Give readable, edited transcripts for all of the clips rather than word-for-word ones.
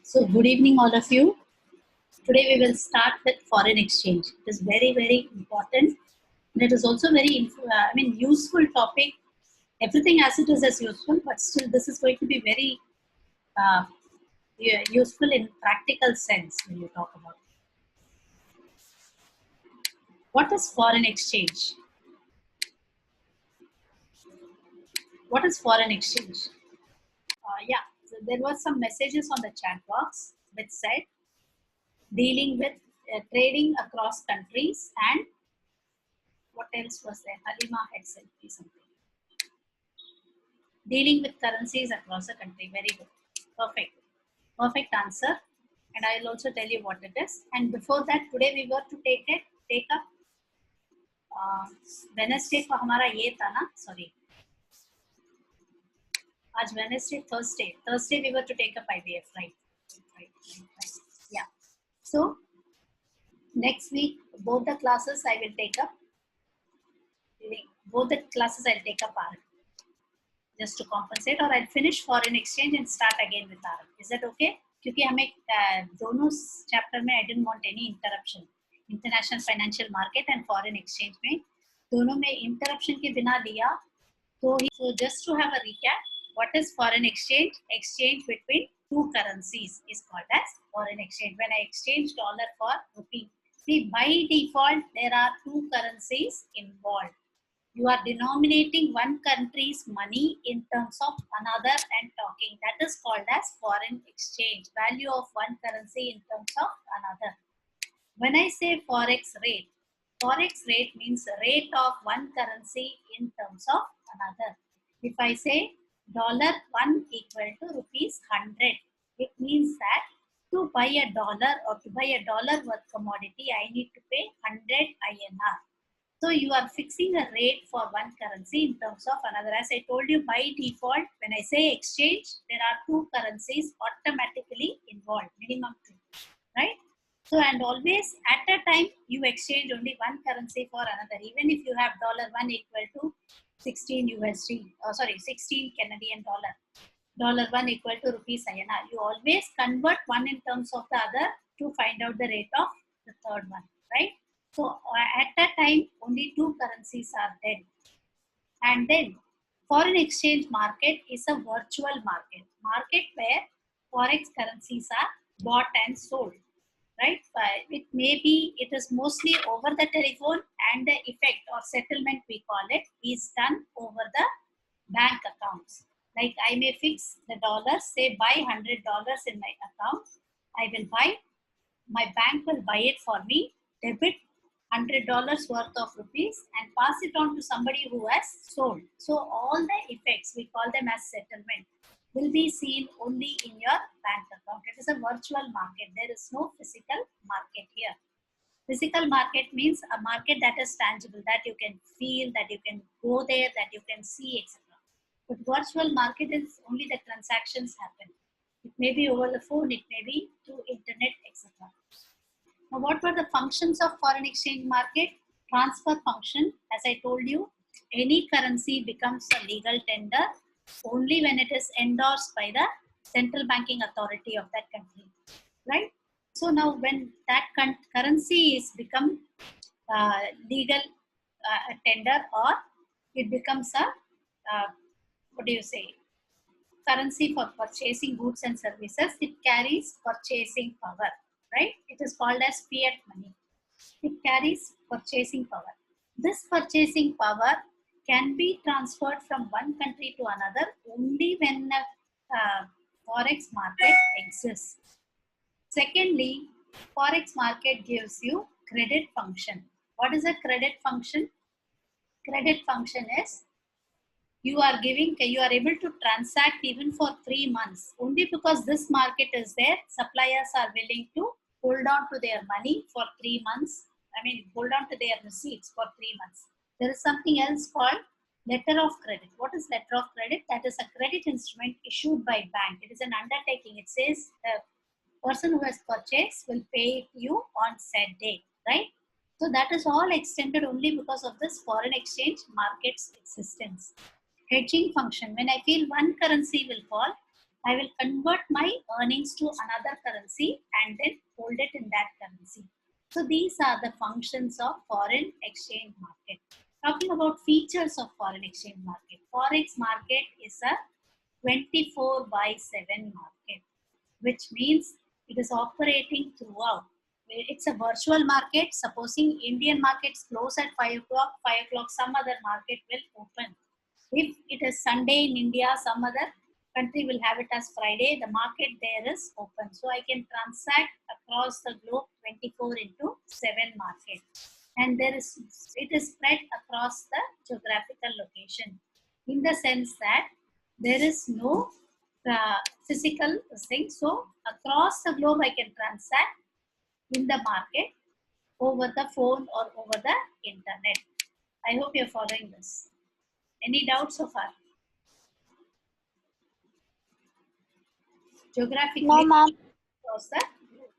So, good evening, all of you. Today we will start with foreign exchange. It is very, very important, and it is also very, useful topic. Everything as it is useful, but still, this is going to be very useful in practical sense when you talk about it. What is foreign exchange? What is foreign exchange? So there were some messages on the chat box which said dealing with trading across countries, and what else was there? Halima had said something. Dealing with currencies across the country. Very good. Perfect. Perfect answer. And I will also tell you what it is. And before that, today we were to take up Wednesday को हमारा ये था ना, sorry. आज Wednesday, Thursday we were to take up IBF, right? Yeah. So next week, both the classes I will take up. Both the classes I'll take up RF just to compensate, or I'll finish foreign exchange and start again with RF. Is that okay? क्योंकि हमें दोनों chapter में I didn't want any interruption. International financial market and foreign exchange में दोनों में interruption के बिना लिया. So just to have a recap, what is foreign exchange? Exchange between two currencies is called as foreign exchange. When I exchange dollar for rupee, see, by default there are two currencies involved. You are denominating one country's money in terms of another and talking. That is called as foreign exchange. Value of one currency in terms of another. When I say forex rate means rate of one currency in terms of another. If I say $1 equal to rupees 100, it means that to buy a dollar or to buy a dollar worth commodity, I need to pay 100 INR. So you are fixing a rate for one currency in terms of another. As I told you, by default, when I say exchange, there are two currencies automatically involved, minimum two, right? So, and always at a time, you exchange only one currency for another. Even if you have $1 equal to 16 USD, 16 Canadian dollar, $1 equal to rupees INR, you always convert one in terms of the other to find out the rate of the third one, right? So at that time, only two currencies are there. And then foreign exchange market is a virtual market where forex currencies are bought and sold, right? It is mostly over the telephone, and the effect or settlement, we call it, is done over the bank accounts. Like I may fix the dollars, say buy $100 in my account. I will buy, my bank will buy it for me, debit $100 worth of rupees and pass it on to somebody who has sold. So all the effects, we call them as settlement, will be seen only in your bank account. It is a virtual market. There is no physical market here. Physical market means a market that is tangible, that you can feel, that you can go there, that you can see, etc. But virtual market is only the transactions happen. It may be over the phone, it may be through internet, etc. Now, what were the functions of foreign exchange market? Transfer function. As I told you, any currency becomes a legal tender only when it is endorsed by the central banking authority of that country, right? So now when that currency is become legal tender, or it becomes a, currency for purchasing goods and services, it carries purchasing power, right? It is called as fiat money. It carries purchasing power. This purchasing power can be transferred from one country to another only when a forex market exists. Secondly, forex market gives you credit function. What is a credit function? Credit function is you are able to transact even for 3 months. Only because this market is there, suppliers are willing to hold on to their money for 3 months. Hold on to their receipts for 3 months. There is something else called letter of credit. What is letter of credit? That is a credit instrument issued by bank. It is an undertaking. It says the person who has purchased will pay you on said date, right? So that is all extended only because of this foreign exchange market's existence. Hedging function, when I feel one currency will fall, I will convert my earnings to another currency and then hold it in that currency. So these are the functions of foreign exchange market. Talking about features of foreign exchange market. Forex market is a 24/7 market, which means it is operating throughout. It's a virtual market. Supposing Indian markets close at 5 o'clock, 5 o'clock, some other market will open. If it is Sunday in India, some other country will have it as Friday, the market there is open. So I can transact across the globe 24 into 7 market. And it is spread across the geographical location in the sense that there is no physical thing. So across the globe, I can transact in the market over the phone or over the internet. I hope you're following this. Any doubts so far? Geographically, No, ma'am. across the globe.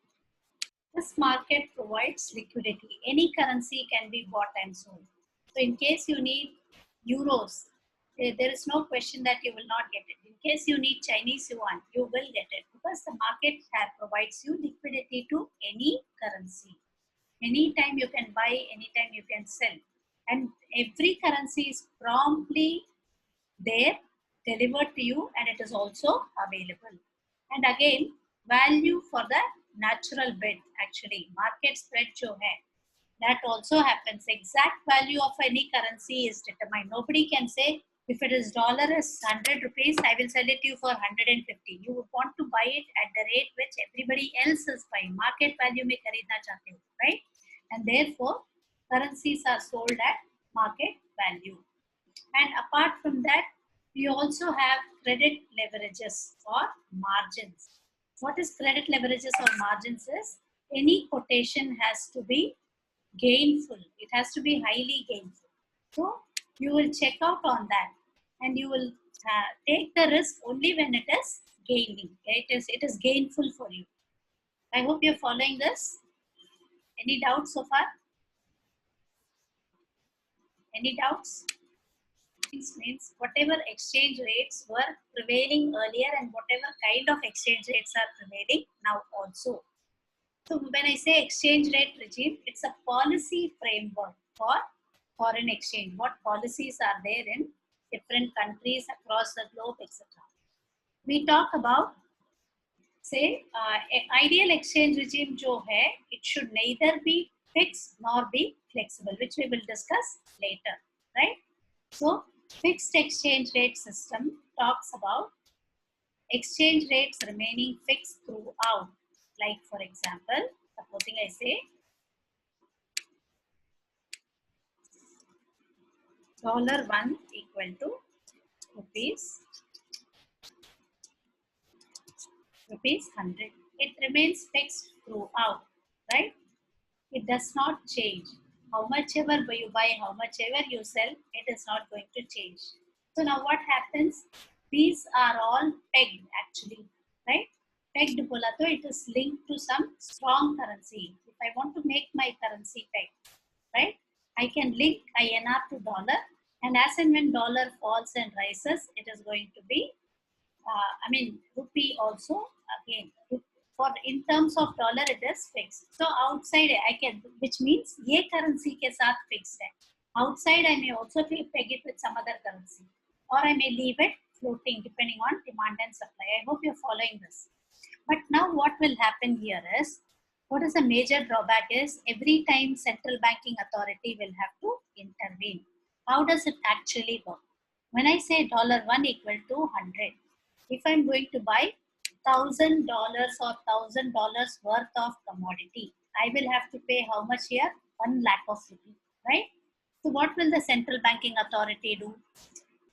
This market provides liquidity. Any currency can be bought and sold. So in case you need euros, there is no question that you will not get it. In case you need Chinese yuan, you will get it because the market provides you liquidity to any currency. Anytime you can buy, anytime you can sell. And every currency is promptly there, delivered to you, and it is also available. And again, value for the natural bid, actually, market spread jo hai, that also happens. Exact value of any currency is determined. Nobody can say, if it is dollar is 100 rupees, I will sell it to you for 150. You would want to buy it at the rate which everybody else is buying. Market value mein khareedna chahte ho, right? And therefore, currencies are sold at market value. And apart from that, we also have credit leverages or margins. What is credit leverages or margins is any quotation has to be gainful. It has to be highly gainful. So you will check out on that and you will take the risk only when it is gaining. It is gainful for you. I hope you're following this. Any doubts so far? Any doubts? Means whatever exchange rates were prevailing earlier and whatever kind of exchange rates are prevailing now also. So when I say exchange rate regime, it's a policy framework for foreign exchange. What policies are there in different countries across the globe, etc. We talk about, say, ideal exchange regime jo hai, it should neither be fixed nor be flexible, which we will discuss later, right? So fixed exchange rate system talks about exchange rates remaining fixed throughout. Like for example, supposing I say $1 equal to rupees 100. It remains fixed throughout, right? It does not change. How much ever you buy, how much ever you sell, it is not going to change. So now what happens? These are all pegged actually, right? Pegged bola to it is linked to some strong currency. If I want to make my currency pegged, right? I can link INR to dollar, and as and when dollar falls and rises, it is going to be, rupee also again. For in terms of dollar, it is fixed. So outside I can, which means ye currency ke saath fixed hai. Outside I may also peg it with some other currency, or I may leave it floating depending on demand and supply. I hope you're following this. But now what will happen here is, what is the major drawback is every time central banking authority will have to intervene. How does it actually work? When I say $1 equal to 100, if I'm going to buy $1,000 or $1,000 worth of commodity, I will have to pay how much here? 1 lakh of rupee, right? So what will the central banking authority do?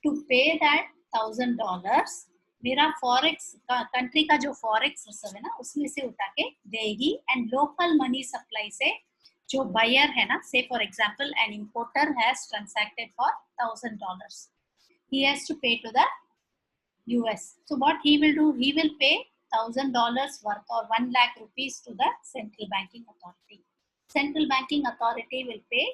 To pay that $1,000, मेरा forex country का जो forex reserve है ना, उसमें से उठा के देगी, एंड लोकल मनी सप्लाई से जो बायर है ना, say for example an importer has transacted for $1,000, he has to pay to the US. So what he will do, he will pay $1,000 worth or 1 lakh rupees to the central banking authority. central banking authority will pay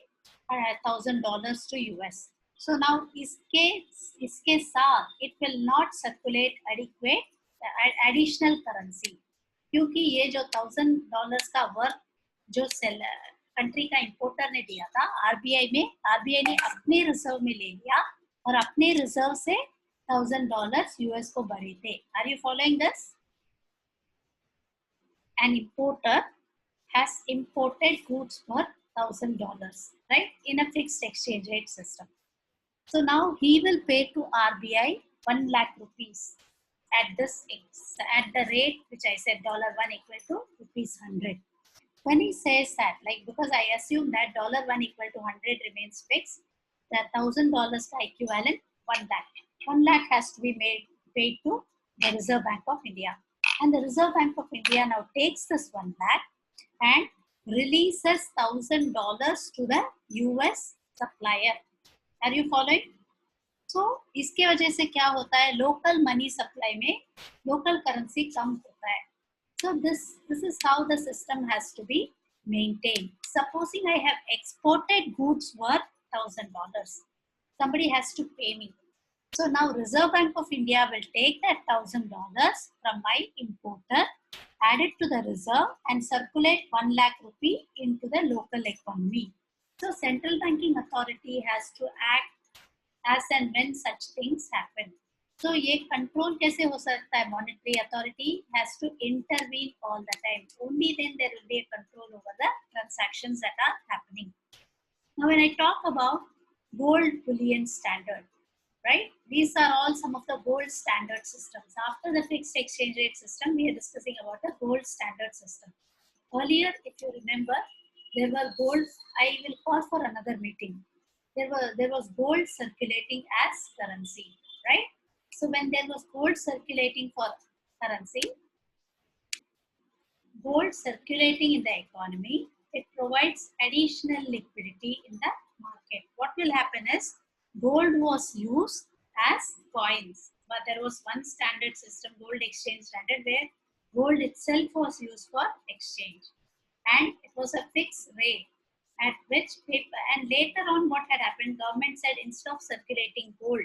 $1,000 to US. So now इसके साथ it will not circulate adequate additional currency, क्योंकि ये जो $1,000 का work जो country का importer ने दिया था आरबीआई में, आरबीआई ने अपने रिजर्व में ले लिया और अपने रिजर्व से $1,000 यूएस को भरे थे. Are you following this? An importer has imported goods for $1,000, right, in a fixed exchange rate system. So now he will pay to RBI 1 lakh rupees at the rate which I said $1 equal to rupees 100. When he says that, like, because I assume that $1 equal to 100 remains fixed, the $1,000 equivalent 1 lakh. 1 lakh has to be paid to the Reserve Bank of India. And the Reserve Bank of India now takes this 1 lakh and releases $1,000 to the US supplier. Are you following? So इसके वजह से क्या होता है, local money supply में local currency कम होता है. So this is how the system has to be maintained. Supposing I have exported goods worth $1,000, somebody has to pay me. So now Reserve Bank of India will take that $1,000 from my importer, add it to the reserve and circulate 1 lakh rupee into the local economy. So central banking authority has to act as and when such things happen. So ये control कैसे हो सकता है? Monetary authority has to intervene all the time. Only then there will be a control over the transactions that are happening. Now when I talk about gold bullion standard, right? These are all some of the gold standard systems. After the fixed exchange rate system, we are discussing about the gold standard system. Earlier, if you remember, there were gold. I will call for another meeting. There was gold circulating as currency, right? So when there was gold circulating for currency, gold circulating in the economy, it provides additional liquidity in the market. What will happen is gold was used as coins, but there was one standard system, gold exchange standard, where gold itself was used for exchange, and it was a fixed rate at which paper. And later on, what had happened, government said instead of circulating gold,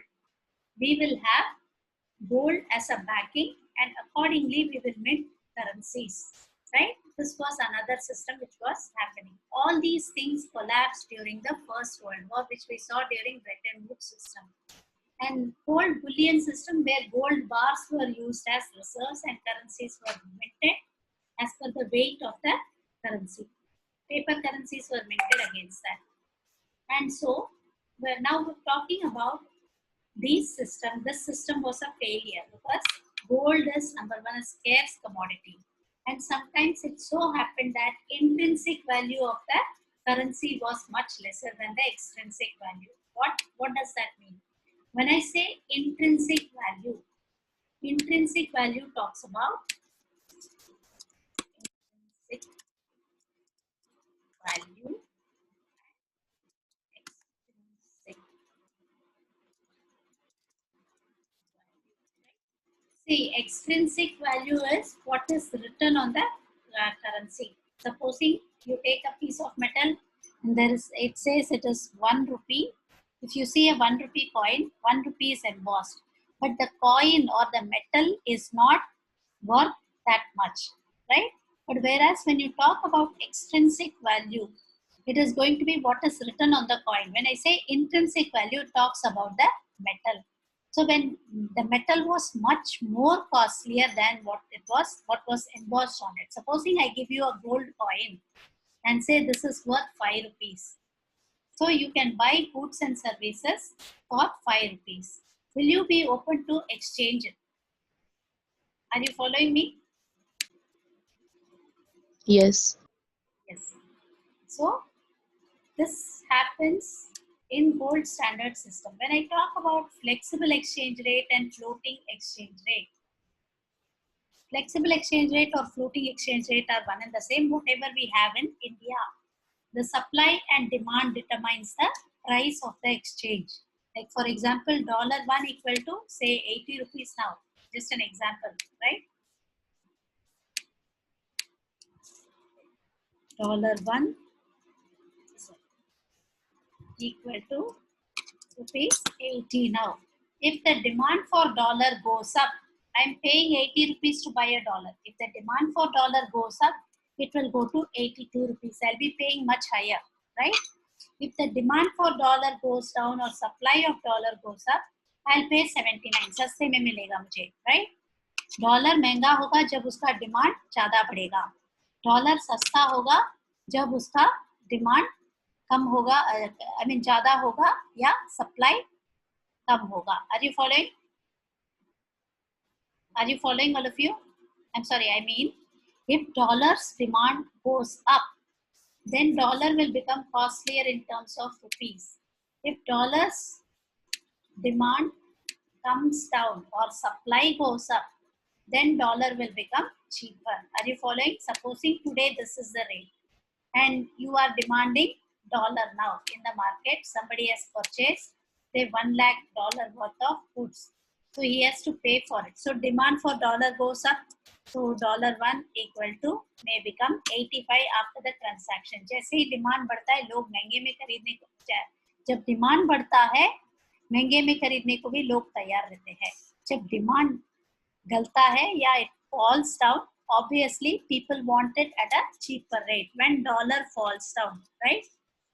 we will have gold as a backing, and accordingly we will mint currencies, right? This was another system which was happening. All these things collapsed during the First World War, which we saw during Bretton Woods system. And gold bullion system, where gold bars were used as reserves and currencies were minted as per the weight of the currency. Paper currencies were minted against that. And so now we're talking about these systems. This system was a failure because gold is, number one, a scarce commodity, and sometimes it so happened that intrinsic value of the currency was much lesser than the extrinsic value. What does that mean? When I say intrinsic value talks about intrinsic value, extrinsic value. See, extrinsic value is what is written on the currency. Supposing you take a piece of metal and it says it is 1 rupee. If you see a 1 rupee coin, 1 rupee is embossed, but the coin or the metal is not worth that much, right? But whereas when you talk about extrinsic value, it is going to be what is written on the coin. When I say intrinsic value, it talks about the metal. So when the metal was much more costlier than what was embossed on it. Supposing I give you a gold coin and say this is worth 5 rupees. So you can buy goods and services for 5 rupees. Will you be open to exchange it? Are you following me? Yes. Yes. So this happens in gold standard system. When I talk about flexible exchange rate and floating exchange rate, flexible exchange rate or floating exchange rate are one and the same, whatever we have in India. The supply and demand determines the price of the exchange. Like for example, $1 equal to say 80 rupees now. Just an example, right? $1 equal to rupees 80 now. If the demand for dollar goes up, I'm paying 80 rupees to buy a dollar. If the demand for dollar goes up, it will go to 82 rupees. I'll be paying much higher, right? If the demand for dollar goes down or supply of dollar goes up, I'll pay 79. सस्ते में मिलेगा मुझे, right? Dollar महंगा होगा जब उसका demand ज्यादा बढ़ेगा. डॉलर सस्ता होगा जब उसका डिमांड कम होगा, आई मीन ज्यादा होगा या सप्लाई कम होगा. Are you following? Are you following, all of you? I'm sorry, I mean, if dollar's demand goes up, then dollar will become costlier in terms of rupees. If dollar's demand comes down or supply goes up, then dollar will become cheaper. Are you following? Supposing today this is the rate and you are demanding dollar now in the market. Somebody has purchased say $1 lakh worth of goods. So he has to pay for it. So demand for dollar goes up. So $1 equal to may become 85 after the transaction. जैसे ही demand बढ़ता है लोग महंगे में खरीदने को, जब demand बढ़ता है महंगे में खरीदने को भी लोग तैयार रहते हैं. जब डिमांड गलता है या it falls down, obviously people want it at a cheaper rate when dollar falls down, right?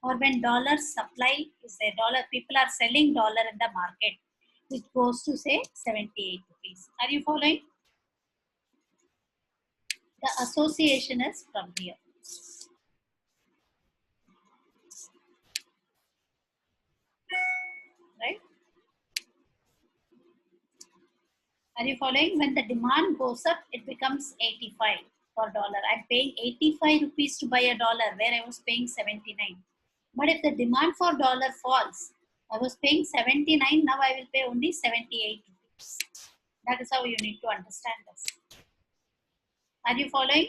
Or when dollar supply is there, dollar people are selling dollar in the market, it goes to say 78 rupees. Are you following? The association is from here, right? Are you following? When the demand goes up, it becomes 85 for dollar. I'm paying 85 rupees to buy a dollar where I was paying 79. But if the demand for dollar falls, I was paying 79, now I will pay only 78 rupees. That is how you need to understand this. Are you following?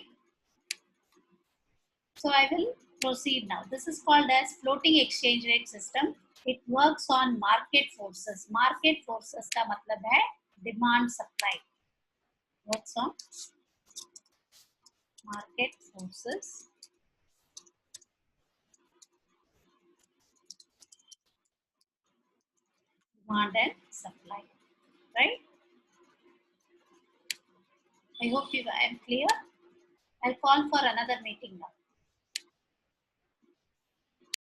So I will proceed now. This is called as floating exchange rate system. It works on market forces. Market forces का मतलब है demand supply. Works on market forces. Demand and supply, right? I hope I am clear. I'll call for another meeting now.